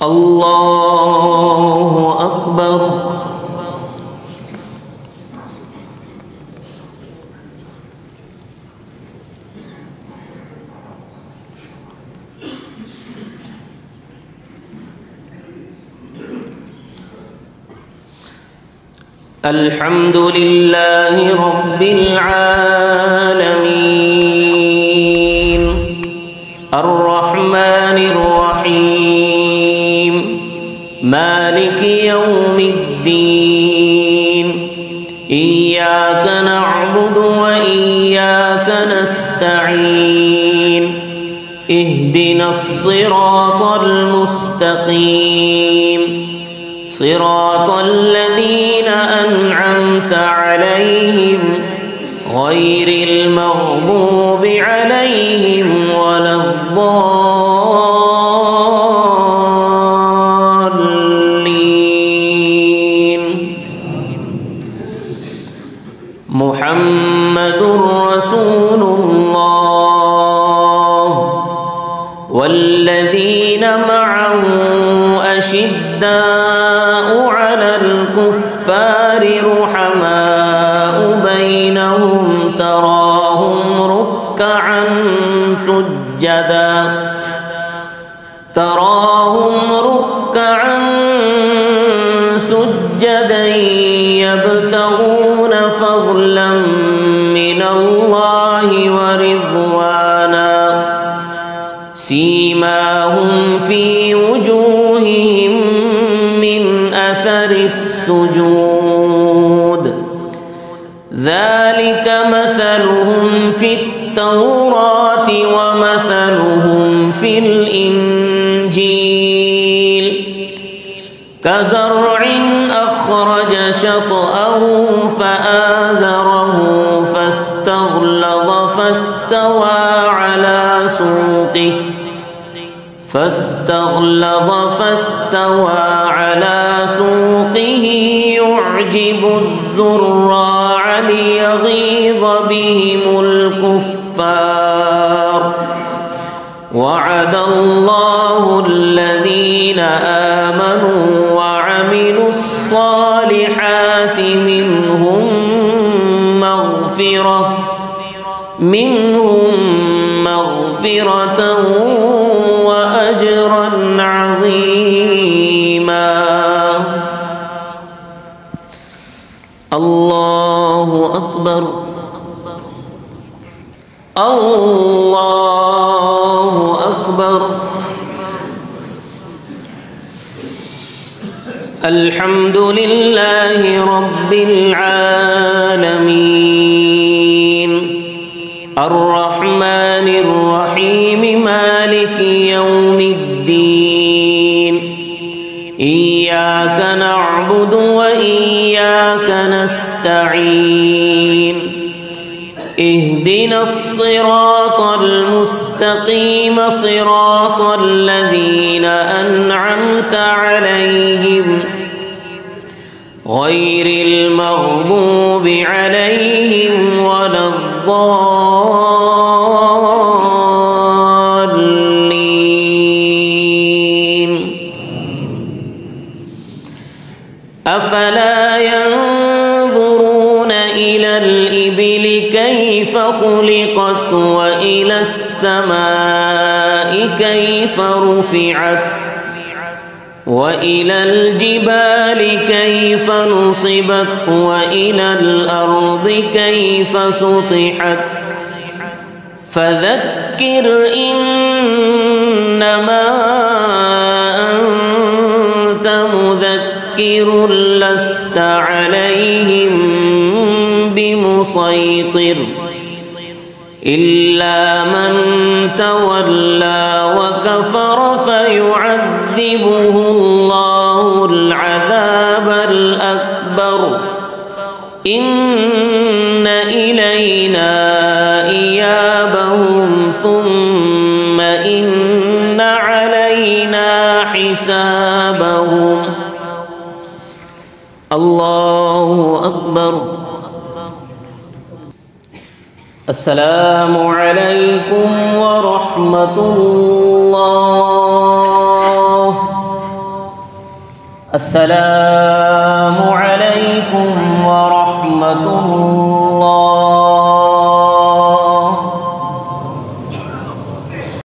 الله أكبر الحمد لله رب العالمين الرحمن الرحيم مالك يوم الدين إياك نعبد وإياك نستعين اهدنا الصراط المستقيم صراط الذين أنعمت عليهم غير المغضوب عليهم ولا الضالين محمد رسول الله والذين معه أشداء على الكفار رحماء بينهم تراهم ركعا سجدا يبتغون فضلا من الله ورضوانا سيماهم في وجوههم من أثر السجود ذلك مثلهم في التوراة ومثلهم في الإنجيل كزرع أخرج شطأه فآزره فاستغلظ فاستوى على سوقه يعجب الزراع ليغيظ بهم الكفار وعد الله الذين آمنوا وعملوا الصالحات منهم مغفرة وأجرا عظيما الله أكبر الله أكبر الحمد لله رب العالمين الرحمن الرحيم مالك يوم الدين إياك نعبد وإياك نستعين اهدنا الصراط المستقيم صراط الذين أنعمت عليهم غير المغضوب عليهم ولا الضالين أفلا ينظرون إلى الإبل كيف خلقت وإلى السماء كيف رفعت وإلى الجبال كيف نصبت وإلى الأرض كيف سطحت فذكر إنما أنت مذكر لست عليهم بمسيطر إلا من تولى وكفر فيعذبه الله العذاب الأكبر إن إلينا إيابهم ثم إن علينا حسابهم الله أكبر السلام عليكم ورحمة الله अस्सलामु अलैकुम व रहमतुल्लाह।